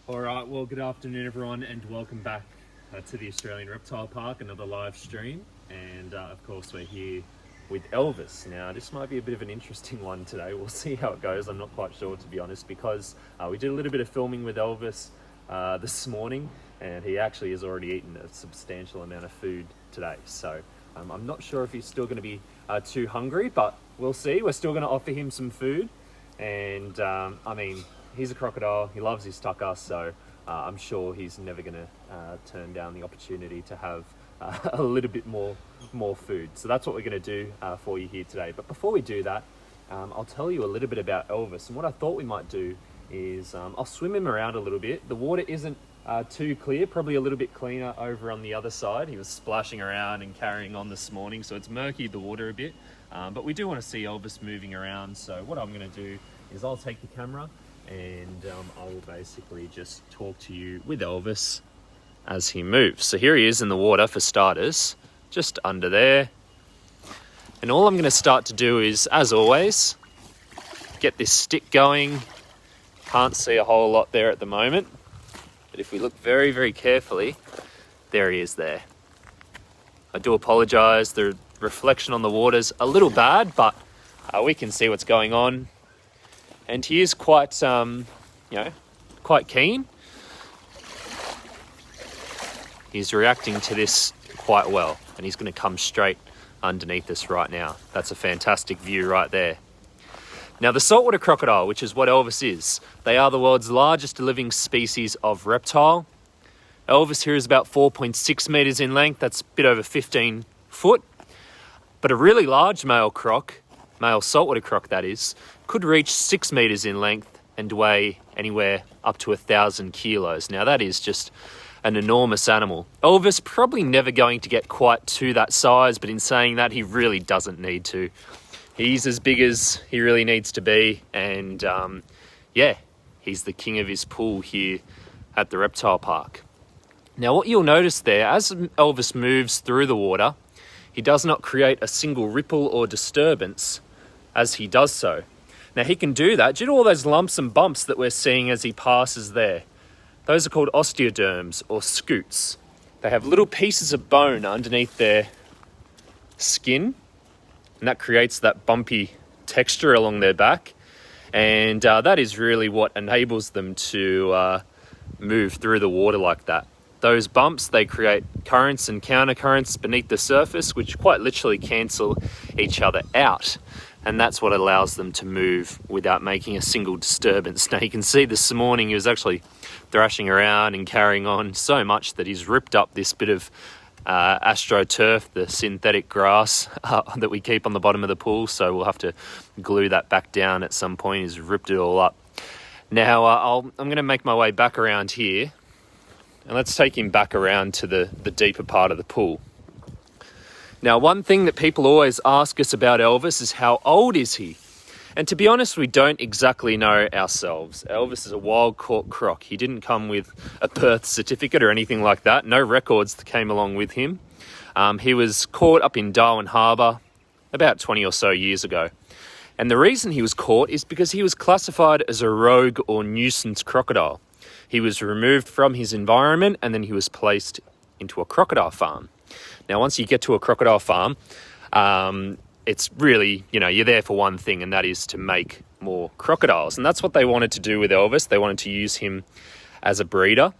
All right, well, good afternoon, everyone, and welcome back to the Australian Reptile Park, another live stream. And of course, we're here with Elvis. Now, this might be a bit of an interesting one today. We'll see how it goes. I'm not quite sure, to be honest, because we did a little bit of filming with Elvis this morning, and he actually has already eaten a substantial amount of food today. So I'm not sure if he's still going to be too hungry, but we'll see. We're still going to offer him some food. And he's a crocodile. He loves his tucker, so I'm sure he's never going to turn down the opportunity to have a little bit more food. So that's what we're going to do for you here today. But before we do that, I'll tell you a little bit about Elvis. And what I thought we might do is I'll swim him around a little bit. The water isn't too clear, probably a little bit cleaner over on the other side. He was splashing around and carrying on this morning, so it's murky the water a bit. But we do want to see Elvis moving around. So what I'm going to do is I'll take the camera and I will basically just talk to you with Elvis as he moves. So here he is in the water for starters, just under there. And all I'm going to start to do is, as always, get this stick going. Can't see a whole lot there at the moment, but if we look very, very carefully, there he is there. I do apologise, the reflection on the water's a little bad, but we can see what's going on. And he is quite, quite keen. He's reacting to this quite well, and he's going to come straight underneath us right now. That's a fantastic view right there. Now, the saltwater crocodile, which is what Elvis is, they are the world's largest living species of reptile. Elvis here is about 4.6 metres in length. That's a bit over 15 foot. But a really large male saltwater croc that is, could reach 6 metres in length and weigh anywhere up to 1,000 kilos. Now that is just an enormous animal. Elvis probably never going to get quite to that size, but in saying that, he really doesn't need to. He's as big as he really needs to be, and he's the king of his pool here at the reptile park. Now what you'll notice there, as Elvis moves through the water, he does not create a single ripple or disturbance as he does so. Now he can do that due to all those lumps and bumps that we're seeing as he passes there. Those are called osteoderms or scutes. They have little pieces of bone underneath their skin, and that creates that bumpy texture along their back. And that is really what enables them to move through the water like that. Those bumps, they create currents and countercurrents beneath the surface, which quite literally cancel each other out. And that's what allows them to move without making a single disturbance. Now you can see this morning he was actually thrashing around and carrying on so much that he's ripped up this bit of astroturf, the synthetic grass that we keep on the bottom of the pool. So we'll have to glue that back down at some point. He's ripped it all up. Now I'm going to make my way back around here. And let's take him back around to the deeper part of the pool. Now, one thing that people always ask us about Elvis is how old is he? And to be honest, we don't exactly know ourselves. Elvis is a wild-caught croc. He didn't come with a birth certificate or anything like that. No records that came along with him. He was caught up in Darwin Harbour about 20 or so years ago. And the reason he was caught is because he was classified as a rogue or nuisance crocodile. He was removed from his environment and then he was placed into a crocodile farm. Now, once you get to a crocodile farm, it's really, you're there for one thing, and that is to make more crocodiles. And that's what they wanted to do with Elvis. They wanted to use him as a breeder.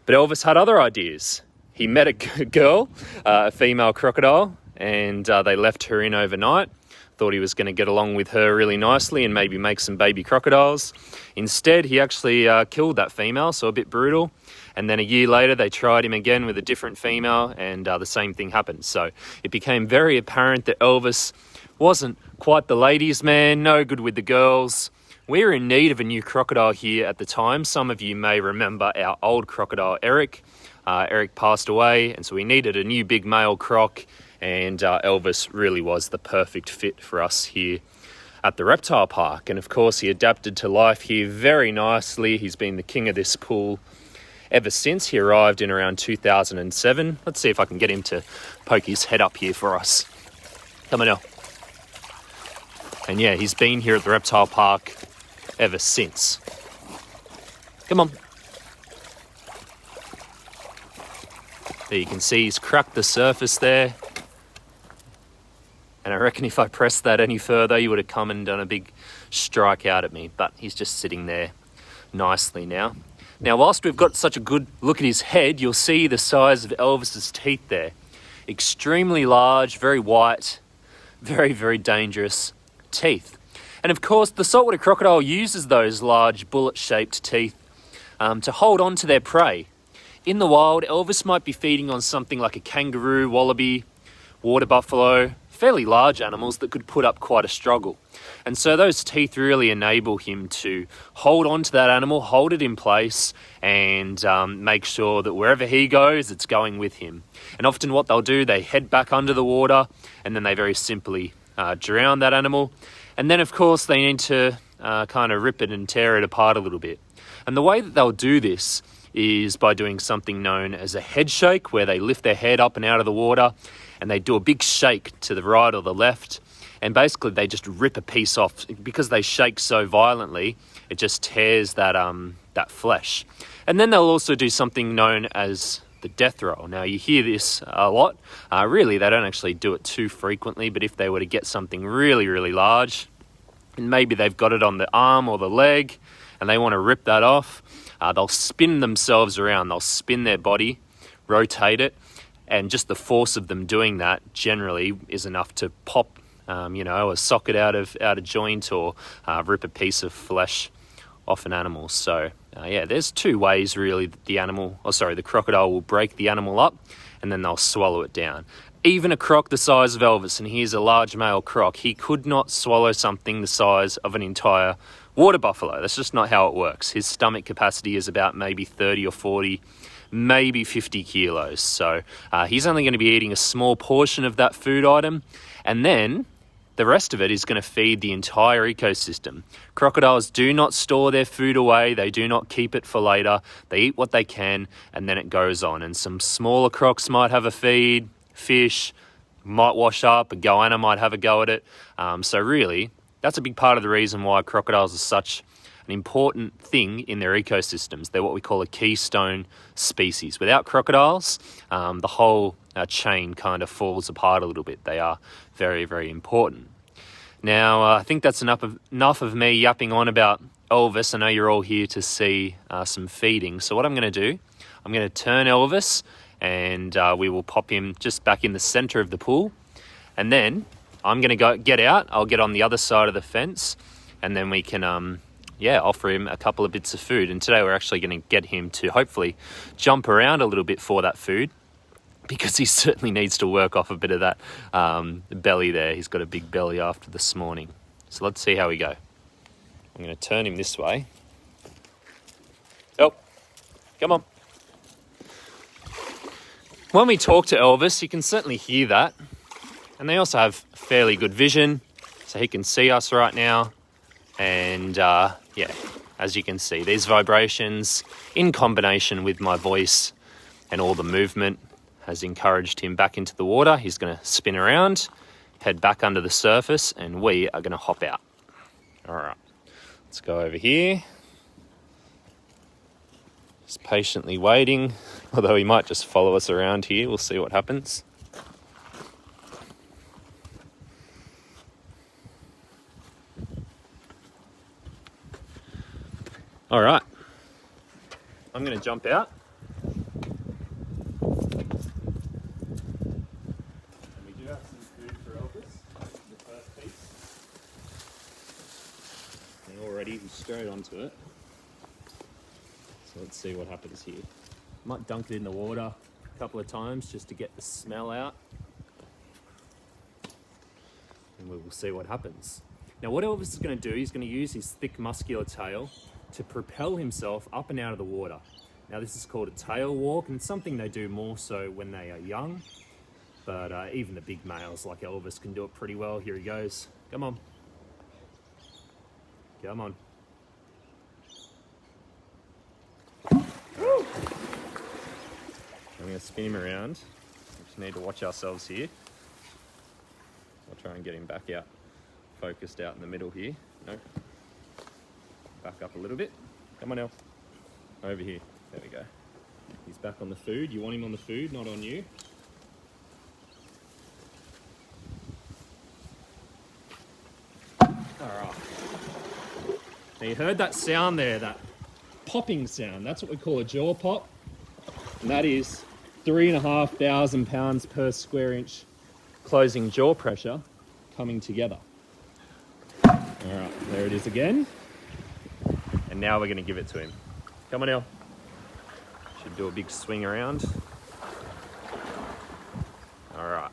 But Elvis had other ideas. He met a girl, a female crocodile, and they left her in overnight. Thought he was going to get along with her really nicely and maybe make some baby crocodiles. Instead, he actually killed that female, so a bit brutal. And then a year later, they tried him again with a different female, and the same thing happened. So it became very apparent that Elvis wasn't quite the ladies' man, no good with the girls. We were in need of a new crocodile here at the time. Some of you may remember our old crocodile, Eric. Eric passed away, and so we needed a new big male croc, and Elvis really was the perfect fit for us here at the reptile park. And of course, he adapted to life here very nicely. He's been the king of this pool ever since. He arrived in around 2007. Let's see if I can get him to poke his head up here for us. Come on now. And yeah, he's been here at the reptile park ever since. Come on. There you can see he's cracked the surface there. And I reckon if I pressed that any further, he would have come and done a big strike out at me. But he's just sitting there nicely now. Now, whilst we've got such a good look at his head, you'll see the size of Elvis's teeth there. Extremely large, very white, very, very dangerous teeth. And of course, the saltwater crocodile uses those large bullet-shaped teeth to hold on to their prey. In the wild, Elvis might be feeding on something like a kangaroo, wallaby, water buffalo, fairly large animals that could put up quite a struggle. And so those teeth really enable him to hold on to that animal, hold it in place, and make sure that wherever he goes, it's going with him. And often what they'll do, they head back under the water, and then they very simply drown that animal. And then, of course, they need to kind of rip it and tear it apart a little bit. And the way that they'll do this is by doing something known as a head shake, where they lift their head up and out of the water, and they do a big shake to the right or the left, and basically they just rip a piece off. Because they shake so violently, it just tears that flesh. And then they'll also do something known as the death roll. Now, you hear this a lot. Really, they don't actually do it too frequently, but if they were to get something really, really large, and maybe they've got it on the arm or the leg, and they want to rip that off, they'll spin themselves around. They'll spin their body, rotate it, and just the force of them doing that generally is enough to pop, a socket out of joint, or rip a piece of flesh off an animal. So there's two ways really that the crocodile will break the animal up, and then they'll swallow it down. Even a croc the size of Elvis, and he's a large male croc, he could not swallow something the size of an entire water buffalo. That's just not how it works. His stomach capacity is about maybe 30 or 40, maybe 50 kilos. So he's only going to be eating a small portion of that food item, and then the rest of it is going to feed the entire ecosystem. Crocodiles do not store their food away. They do not keep it for later. They eat what they can, and then it goes on. And some smaller crocs might have a feed, fish might wash up, a goanna might have a go at it. So really, that's a big part of the reason why crocodiles are such an important thing in their ecosystems. They're what we call a keystone species. Without crocodiles, the whole chain kind of falls apart a little bit. They are very, very important. Now, I think that's enough of me yapping on about Elvis. I know you're all here to see some feeding. So what I'm going to do, I'm going to turn Elvis, and we will pop him just back in the center of the pool. And then I'm going to get out. I'll get on the other side of the fence, and then we can offer him a couple of bits of food. And today we're actually going to get him to hopefully jump around a little bit for that food, because he certainly needs to work off a bit of that belly there. He's got a big belly after this morning. So let's see how we go. I'm going to turn him this way. Oh, come on. When we talk to Elvis, you can certainly hear that. And they also have fairly good vision, so he can see us right now. And as you can see, these vibrations in combination with my voice and all the movement has encouraged him back into the water. He's going to spin around, head back under the surface, and we are going to hop out. All right, let's go over here. Just patiently waiting, although he might just follow us around here. We'll see what happens. All right, I'm going to jump out. And we do have some food for Elvis, the first piece. And already he's straight onto it. So let's see what happens here. Might dunk it in the water a couple of times just to get the smell out. And we will see what happens. Now what Elvis is going to do, he's going to use his thick muscular tail to propel himself up and out of the water. Now this is called a tail walk, and it's something they do more so when they are young, but even the big males like Elvis can do it pretty well. Here he goes. Come on. Come on. Woo! I'm going to spin him around. We just need to watch ourselves here. I'll try and get him back out, focused out in the middle here. No. Back up a little bit. Come on, Elf. Over here. There we go. He's back on the food. You want him on the food, not on you. Alright. Now you heard that sound there, that popping sound. That's what we call a jaw pop. And that is 3,500 pounds per square inch closing jaw pressure coming together. Alright, there it is again. And now we're going to give it to him. Come on, El. Should do a big swing around. Alright.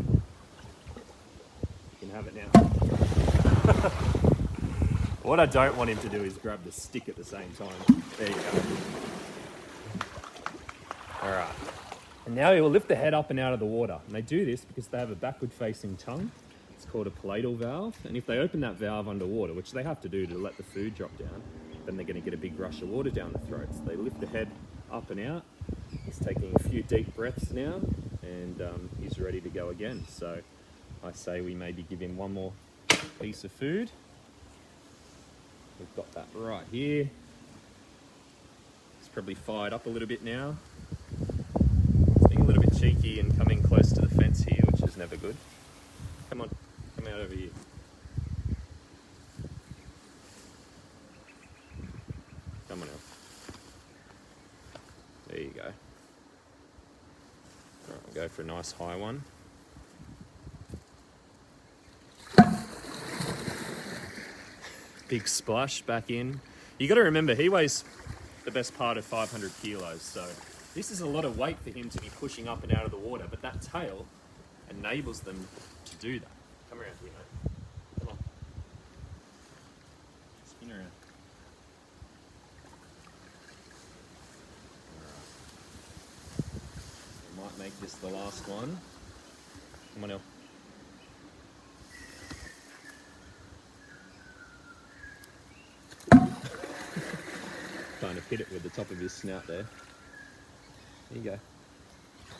You can have it now. What I don't want him to do is grab the stick at the same time. There you go. Alright. And now he will lift the head up and out of the water. And they do this because they have a backward facing tongue. It's called a palatal valve. And if they open that valve underwater, which they have to do to let the food drop down, then they're going to get a big rush of water down the throat. So they lift the head up and out. He's taking a few deep breaths now, and he's ready to go again. So I say we maybe give him one more piece of food. We've got that right here. He's probably fired up a little bit now. He's being a little bit cheeky and coming close to the fence here, which is never good. Come on, come out over here. Come on out. There you go. All right, we'll go for a nice high one. Big splash back in. You got to remember, he weighs the best part of 500 kilos, so this is a lot of weight for him to be pushing up and out of the water, but that tail enables them to do that. Come around here, mate. Come on. Spin around. Might make this the last one. Come on, El. Kind of hit it with the top of his snout there. There you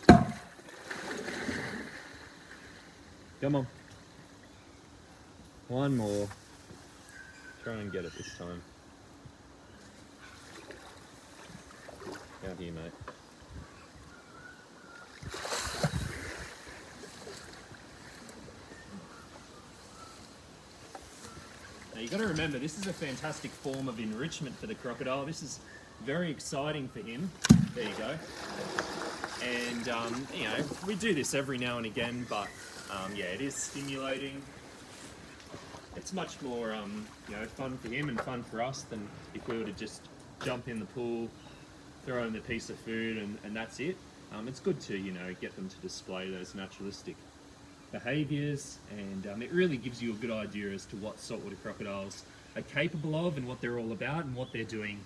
go. Come on. One more. Try and get it this time. Out here, mate. Now you got to remember, this is a fantastic form of enrichment for the crocodile. This is very exciting for him. There you go. And you know, we do this every now and again, but yeah, it is stimulating. It's much more you know, fun for him and fun for us than if we were to just jump in the pool, throw in a piece of food, and that's it. It's good to, you know, get them to display those naturalistic behaviours, and it really gives you a good idea as to what saltwater crocodiles are capable of and what they're all about and what they're doing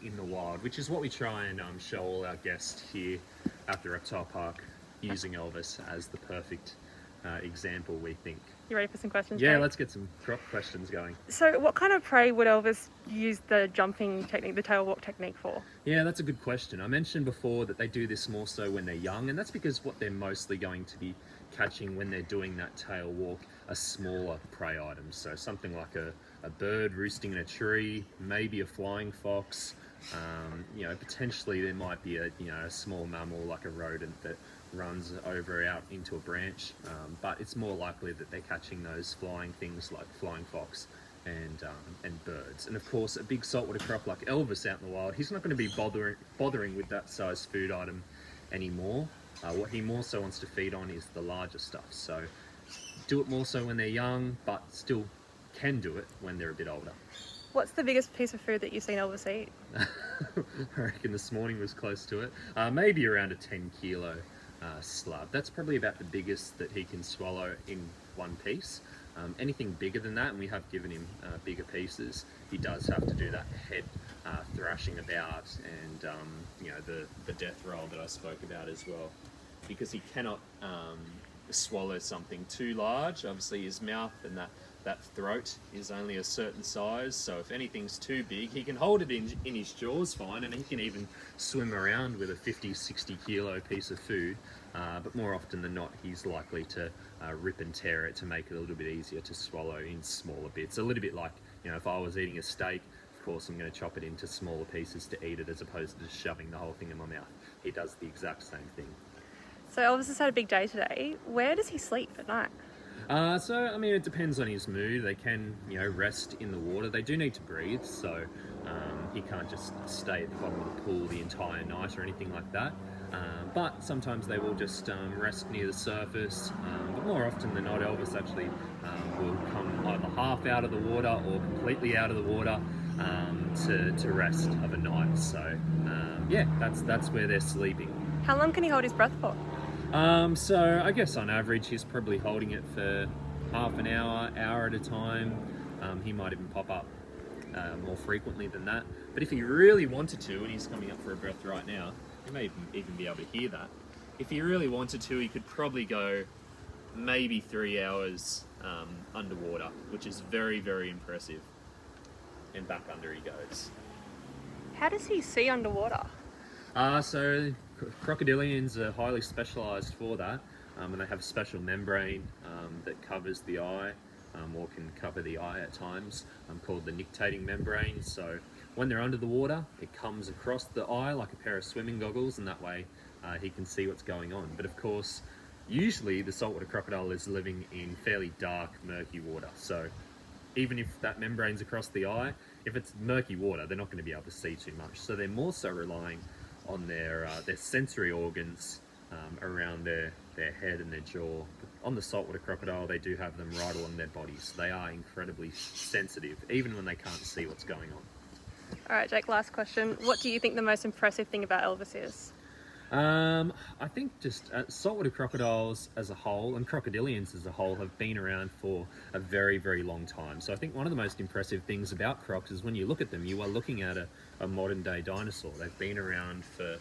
in the wild, which is what we try and show all our guests here at the Reptile Park, using Elvis as the perfect example, we think. You ready for some questions? Yeah, Jake? let's get some crop questions going. So what kind of prey would Elvis use the jumping technique, the tail walk technique for? Yeah, that's a good question. I mentioned before that they do this more so when they're young, and that's because what they're mostly going to be catching when they're doing that tail walk are smaller prey items. So something like a bird roosting in a tree, maybe a flying fox. You know, potentially there might be a small mammal like a rodent that runs over out into a branch, but it's more likely that they're catching those flying things like flying fox and birds. And of course, a big saltwater croc like Elvis out in the wild, he's not going to be bothering with that size food item anymore. What he more so wants to feed on is the larger stuff. So do it more so when they're young, but still can do it when they're a bit older. What's the biggest piece of food that you've seen Elvis eat? I reckon this morning was close to it. Maybe around a 10 kilo slab. That's probably about the biggest that he can swallow in one piece. Anything bigger than that, and we have given him bigger pieces, he does have to do that head thrashing about, and you know, the death roll that I spoke about as well, because he cannot swallow something too large. Obviously his mouth and that throat is only a certain size, so if anything's too big, he can hold it in his jaws fine, and he can even swim around with a 50-60 kilo piece of food, but more often than not he's likely to rip and tear it to make it a little bit easier to swallow in smaller bits. A little bit like, you know, if I was eating a steak, of course I'm going to chop it into smaller pieces to eat it as opposed to just shoving the whole thing in my mouth. He does the exact same thing. So Elvis has had a big day today. Where does he sleep at night? So, I mean, it depends on his mood. They can, rest in the water. They do need to breathe, so he can't just stay at the bottom of the pool the entire night or anything like that. But sometimes they will just rest near the surface. But more often than not, Elvis actually will come either half out of the water or completely out of the water to rest of a night. So, yeah, that's where they're sleeping. How long can he hold his breath for? So I guess on average he's probably holding it for half an hour at a time. He might even pop up more frequently than that. But if he really wanted to, and he's coming up for a breath right now, you may even be able to hear that. If he really wanted to, he could probably go maybe 3 hours underwater, which is very, very impressive. And back under he goes. How does he see underwater? So crocodilians are highly specialised for that, and they have a special membrane that covers the eye, or can cover the eye at times, called the nictitating membrane. So when they're under the water, it comes across the eye like a pair of swimming goggles, and that way he can see what's going on. But of course, usually the saltwater crocodile is living in fairly dark, murky water. So even if that membrane's across the eye, if it's murky water, they're not going to be able to see too much. So they're more so relying on their sensory organs around their head and their jaw. On the saltwater crocodile, they do have them right along their bodies. They are incredibly sensitive, even when they can't see what's going on. All right, Jake, last question. What do you think the most impressive thing about Elvis is? I think just saltwater crocodiles as a whole, and crocodilians as a whole, have been around for a very, very long time. So I think one of the most impressive things about crocs is when you look at them, you are looking at a modern day dinosaur. They've been around for,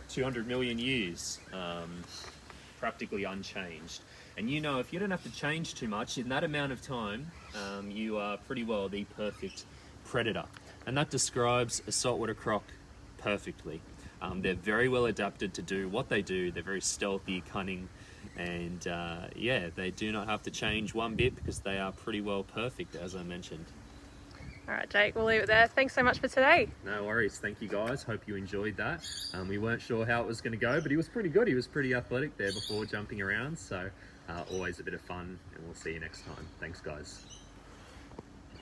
200 million years, practically unchanged. And if you don't have to change too much in that amount of time, you are pretty well the perfect predator. And that describes a saltwater croc perfectly. They're very well adapted to do what they do. They're very stealthy, cunning, and they do not have to change one bit because they are pretty well perfect, as I mentioned. All right, Jake, we'll leave it there. Thanks so much for today. No worries. Thank you, guys. Hope you enjoyed that. We weren't sure how it was going to go, but he was pretty good. He was pretty athletic there before jumping around, so always a bit of fun, and we'll see you next time. Thanks, guys.